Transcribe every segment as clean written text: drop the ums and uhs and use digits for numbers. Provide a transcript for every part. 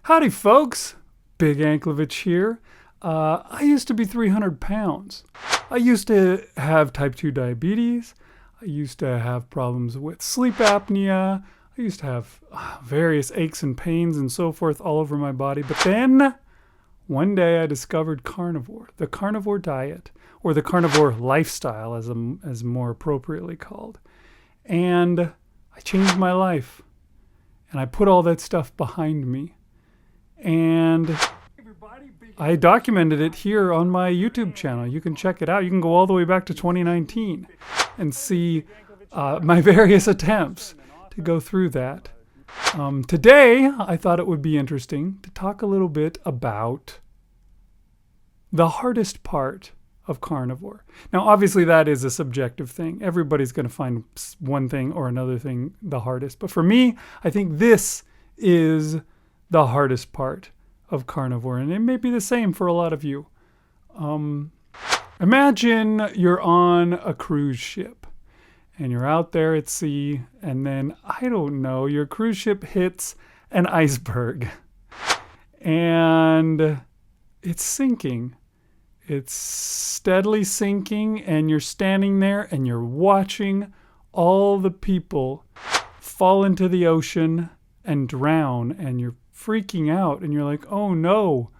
Howdy, folks. Big Anklovich here. I used to be 300 pounds. I used to have type 2 diabetes. I used to have problems with sleep apnea. I used to have various aches and pains and so forth all over my body. But then one day I discovered carnivore, the carnivore diet, or the carnivore lifestyle as more appropriately called. And I changed my life. And I put all that stuff behind me. And I documented it here on my YouTube channel. You can check it out. You can go all the way back to 2019 and see my various attempts to go through that. Today, I thought it would be interesting to talk a little bit about the hardest part of carnivore. Now, obviously, that is a subjective thing. Everybody's going to find one thing or another thing the hardest. But for me, I think this is the hardest part of carnivore, and it may be the same for a lot of you. Imagine you're on a cruise ship and you're out there at sea, and then, I don't know, your cruise ship hits an iceberg and it's sinking. It's steadily sinking, and you're standing there and you're watching all the people fall into the ocean and drown, and you're freaking out, and you're like, oh no,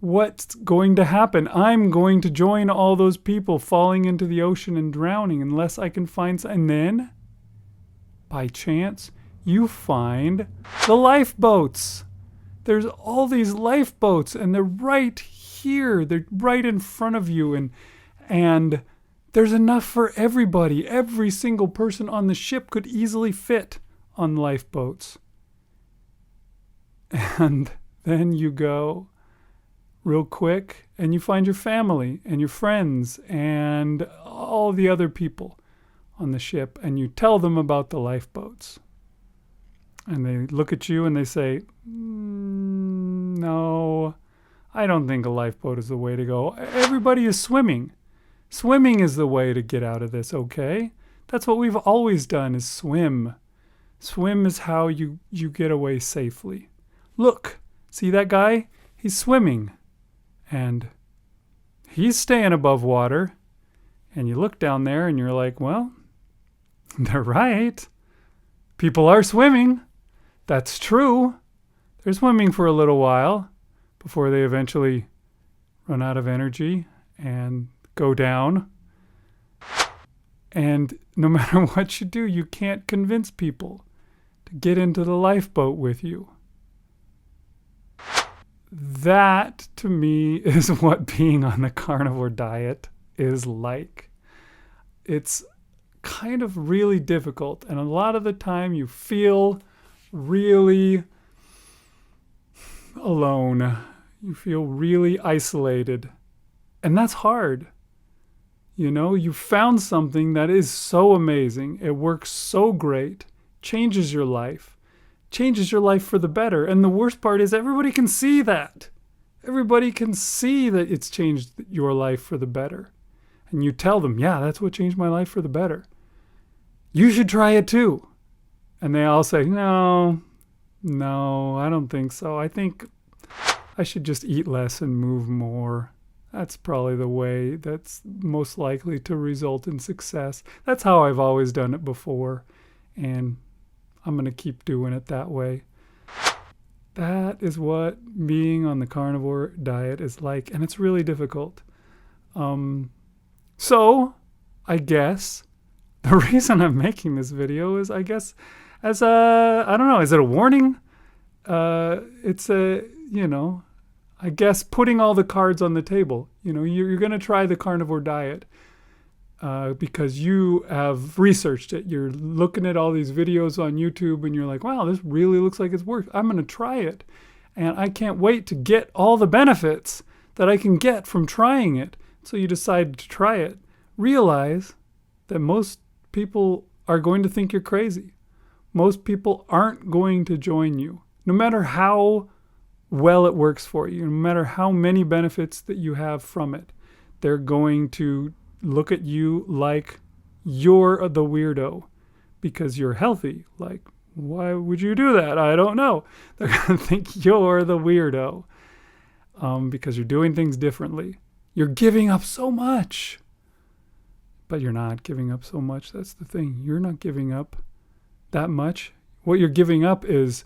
what's going to happen? I'm going to join all those people falling into the ocean and drowning unless I can find and then by chance you find the lifeboats. There's all these lifeboats, and they're right here, they're right in front of you, and there's enough for everybody. Every single person on the ship could easily fit on lifeboats. And then you go real quick and you find your family and your friends and all the other people on the ship, and you tell them about the lifeboats. And they look at you and they say, no, I don't think a lifeboat is the way to go. Everybody is swimming. Swimming is the way to get out of this, okay? That's what we've always done, is swim. Swim is how you get away safely. Look, see that guy? He's swimming, and he's staying above water. And you look down there and you're like, well, they're right. People are swimming. That's true. They're swimming for a little while before they eventually run out of energy and go down. And no matter what you do, you can't convince people to get into the lifeboat with you. That, to me, is what being on the carnivore diet is like. It's kind of really difficult, and a lot of the time you feel really alone. You feel really isolated, and that's hard. You know, you found something that is so amazing. It works so great, changes your life for the better. And the worst part is everybody can see that. Everybody can see that it's changed your life for the better. And you tell them, yeah, that's what changed my life for the better. You should try it too. And they all say, no, I don't think so. I think I should just eat less and move more. That's probably the way that's most likely to result in success. That's how I've always done it before. And I'm going to keep doing it that way. That is what being on the carnivore diet is like, and it's really difficult. So, I guess the reason I'm making this video is, I guess, as a, I don't know, is it a warning? It's a, I guess putting all the cards on the table. You're going to try the carnivore diet. Because you have researched it. You're looking at all these videos on YouTube and you're like, wow, this really looks like it's worth. I'm going to try it. And I can't wait to get all the benefits that I can get from trying it. So you decide to try it. Realize that most people are going to think you're crazy. Most people aren't going to join you. No matter how well it works for you, no matter how many benefits that you have from it, they're going to look at you like you're the weirdo because you're healthy. Like, Why would you do that? I don't know. They're going to think you're the weirdo because you're doing things differently. You're giving up so much. But you're not giving up so much. That's the thing. You're not giving up that much. What you're giving up is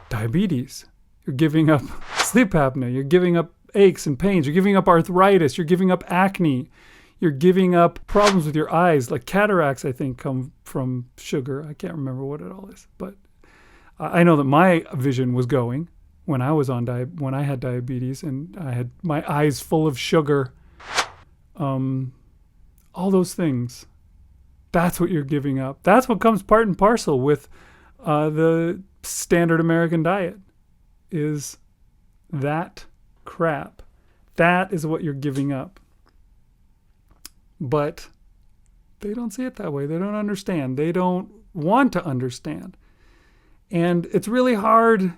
diabetes. You're giving up sleep apnea. You're giving up aches and pains. You're giving up arthritis. You're giving up acne. You're giving up problems with your eyes, like cataracts, I think, come from sugar. I can't remember what it all is. But I know that my vision was going when I was when I had diabetes and I had my eyes full of sugar. All those things. That's what you're giving up. That's what comes part and parcel with the standard American diet, is that crap. That is what you're giving up. But they don't see it that way. They don't understand. They don't want to understand. And it's really hard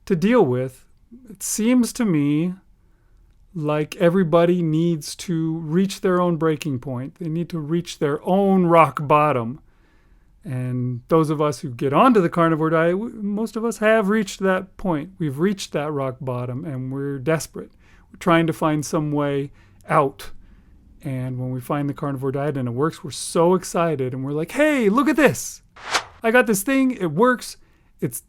to deal with. It seems to me like everybody needs to reach their own breaking point. They need to reach their own rock bottom. And those of us who get onto the carnivore diet, most of us have reached that point. We've reached that rock bottom and we're desperate. We're trying to find some way out. And when we find the carnivore diet and it works, we're so excited and we're like, hey, look at this. I got this thing. It works. It's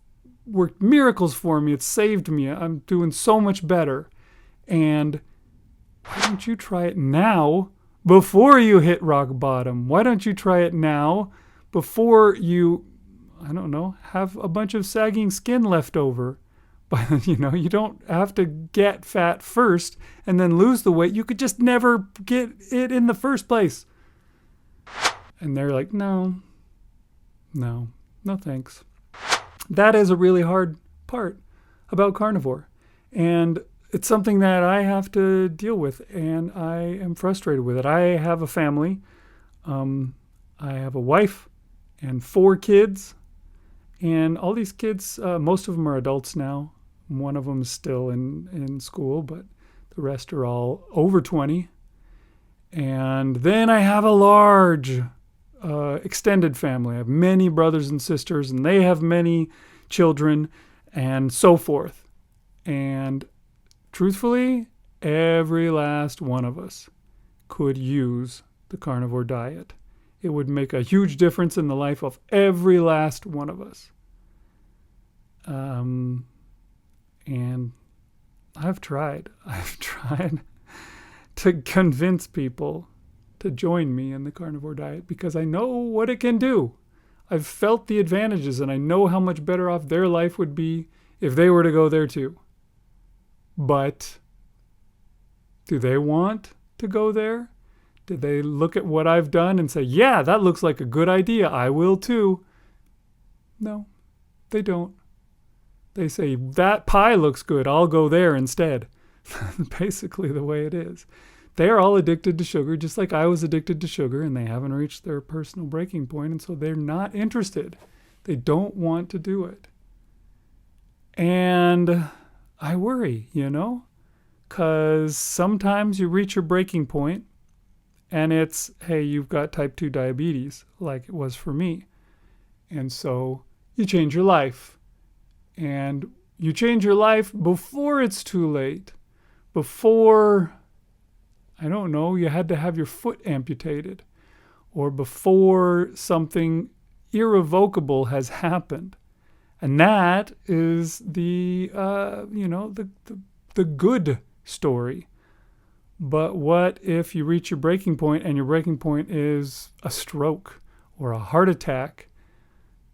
worked miracles for me. It's saved me. I'm doing so much better. And why don't you try it now before you hit rock bottom? Why don't you try it now before you, I don't know, have a bunch of sagging skin left over? But, you don't have to get fat first and then lose the weight. You could just never get it in the first place. And they're like, no thanks. That is a really hard part about carnivore. And it's something that I have to deal with, and I am frustrated with it. I have a family. I have a wife and 4 kids. And all these kids, most of them are adults now. One of them is still in school, but the rest are all over 20. And then I have a large extended family. I have many brothers and sisters, and they have many children, and so forth. And truthfully, every last one of us could use the carnivore diet. It would make a huge difference in the life of every last one of us. And I've tried to convince people to join me in the carnivore diet because I know what it can do. I've felt the advantages and I know how much better off their life would be if they were to go there too. But do they want to go there? Do they look at what I've done and say, yeah, that looks like a good idea. I will too. No, they don't. They say, that pie looks good. I'll go there instead. Basically the way it is. They are all addicted to sugar, just like I was addicted to sugar, and they haven't reached their personal breaking point, and so they're not interested. They don't want to do it. And I worry, because sometimes you reach your breaking point, and it's, hey, you've got type 2 diabetes, like it was for me. And so you change your life. And you change your life before it's too late. Before, I don't know, you had to have your foot amputated. Or before something irrevocable has happened. And that is the good story. But what if you reach your breaking point and your breaking point is a stroke or a heart attack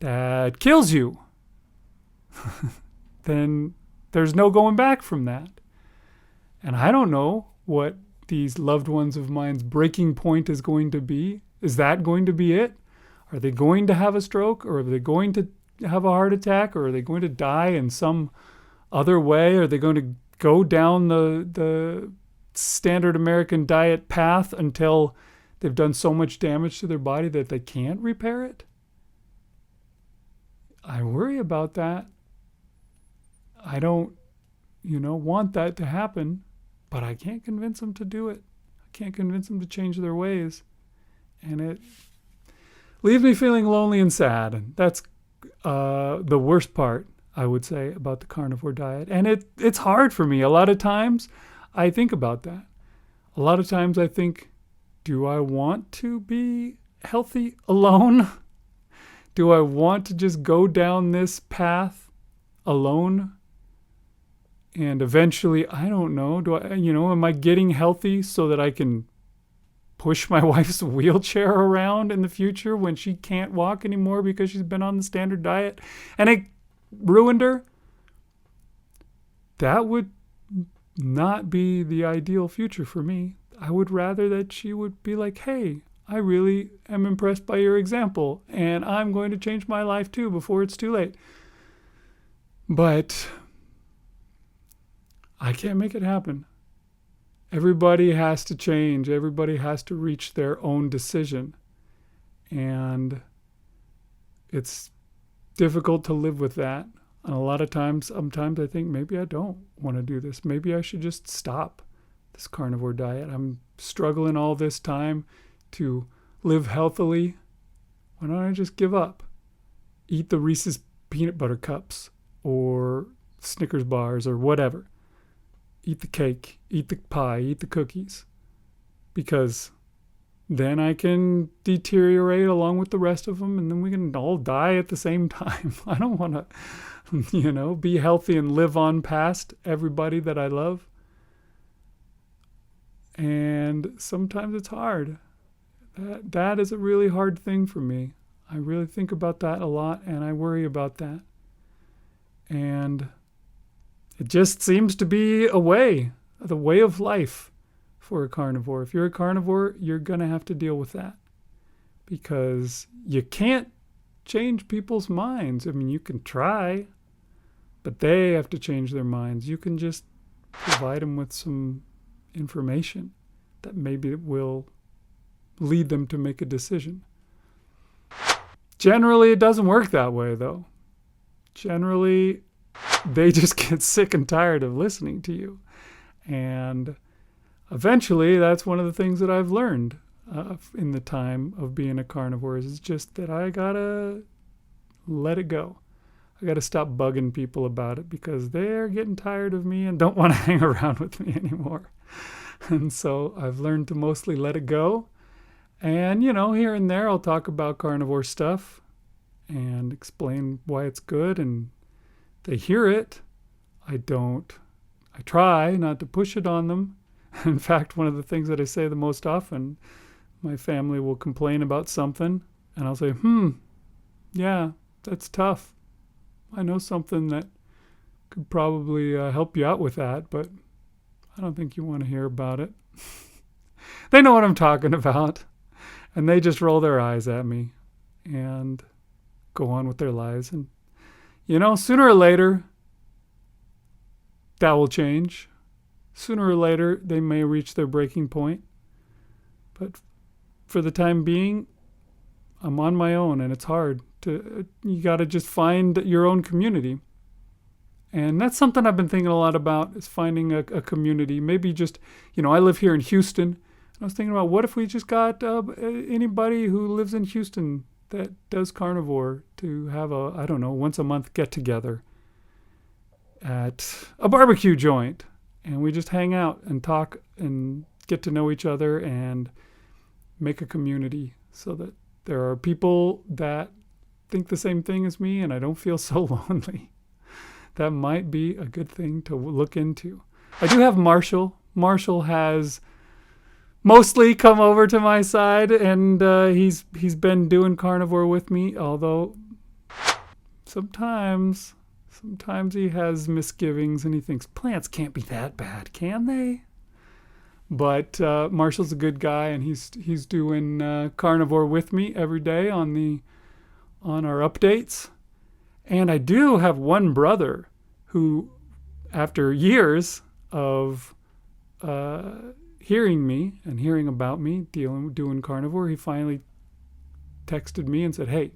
that kills you? Then there's no going back from that. And I don't know what these loved ones of mine's breaking point is going to be. Is that going to be it? Are they going to have a stroke, or are they going to have a heart attack, or are they going to die in some other way? Are they going to go down the standard American diet path until they've done so much damage to their body that they can't repair it? I worry about that. I don't, want that to happen, but I can't convince them to do it. I can't convince them to change their ways. And it leaves me feeling lonely and sad. And that's the worst part, I would say, about the carnivore diet. And it's hard for me. A lot of times I think about that. A lot of times I think, do I want to be healthy alone? Do I want to just go down this path alone? And eventually, I don't know, am I getting healthy so that I can push my wife's wheelchair around in the future when she can't walk anymore because she's been on the standard diet and it ruined her? That would not be the ideal future for me. I would rather that she would be like, hey, I really am impressed by your example and I'm going to change my life too before it's too late. But I can't make it happen. Everybody has to change. Everybody has to reach their own decision. And it's difficult to live with that. And a lot of times, sometimes I think maybe I don't want to do this. Maybe I should just stop this carnivore diet. I'm struggling all this time to live healthily. Why don't I just give up? Eat the Reese's peanut butter cups or Snickers bars or whatever. Eat the cake, eat the pie, eat the cookies. Because then I can deteriorate along with the rest of them and then we can all die at the same time. I don't want to, be healthy and live on past everybody that I love. And sometimes it's hard. That is a really hard thing for me. I really think about that a lot and I worry about that. And it just seems to be the way of life for a carnivore. If you're a carnivore, you're going to have to deal with that because you can't change people's minds. I mean, you can try, but they have to change their minds. You can just provide them with some information that maybe will lead them to make a decision. Generally, it doesn't work that way, though. Generally, they just get sick and tired of listening to you. And eventually, that's one of the things that I've learned in the time of being a carnivore is just that I gotta let it go. I gotta stop bugging people about it because they're getting tired of me and don't want to hang around with me anymore. And so I've learned to mostly let it go. And, here and there I'll talk about carnivore stuff and explain why it's good, and they hear it. I try not to push it on them. In fact, one of the things that I say the most often, my family will complain about something and I'll say, yeah, that's tough. I know something that could probably help you out with that, but I don't think you want to hear about it. They know what I'm talking about. And they just roll their eyes at me and go on with their lives. And, sooner or later, that will change. Sooner or later, they may reach their breaking point. But for the time being, I'm on my own, and it's hard. You got to just find your own community. And that's something I've been thinking a lot about, is finding a community. Maybe just, I live here in Houston. I was thinking about what if we just got anybody who lives in Houston that does carnivore to have once a month get together at a barbecue joint. And we just hang out and talk and get to know each other and make a community so that there are people that think the same thing as me and I don't feel so lonely. That might be a good thing to look into. I do have Marshall. Marshall has mostly come over to my side, and he's been doing carnivore with me, although sometimes he has misgivings and he thinks plants can't be that bad, can they? But Marshall's a good guy, and he's doing carnivore with me every day on our updates. And I do have one brother who, after years of hearing me and hearing about me doing carnivore, he finally texted me and said, hey,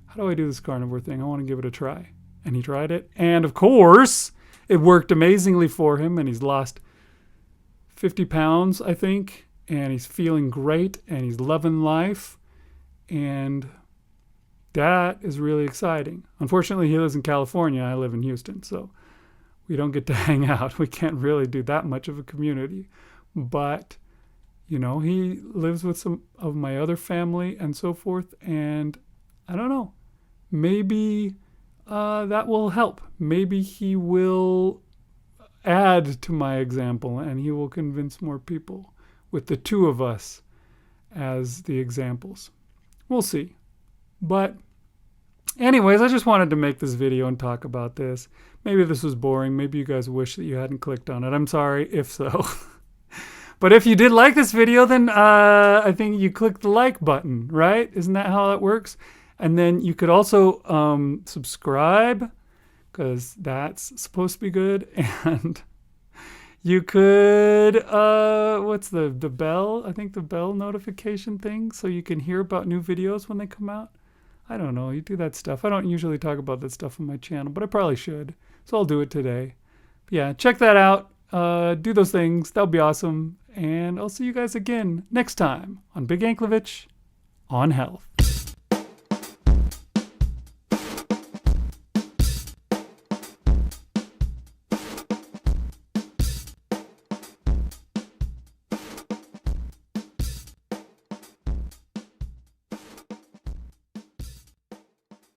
how do I do this carnivore thing? I want to give it a try. And he tried it. And of course, it worked amazingly for him. And he's lost 50 pounds, I think. And he's feeling great. And he's loving life. And that is really exciting. Unfortunately, he lives in California. I live in Houston, so we don't get to hang out. We can't really do that much of a community. But, you know, he lives with some of my other family and so forth. And I don't know, maybe that will help. Maybe he will add to my example and he will convince more people with the two of us as the examples. We'll see. But anyways, I just wanted to make this video and talk about this. Maybe this was boring. Maybe you guys wish that you hadn't clicked on it. I'm sorry if so. But if you did like this video, then I think you click the like button, right? Isn't that how that works? And then you could also subscribe, because that's supposed to be good. And you could, what's the bell? I think the bell notification thing, so you can hear about new videos when they come out. I don't know, you do that stuff. I don't usually talk about that stuff on my channel, but I probably should. So I'll do it today. But yeah, check that out. Do those things. That would be awesome. And I'll see you guys again next time on Big Anklevich on Health.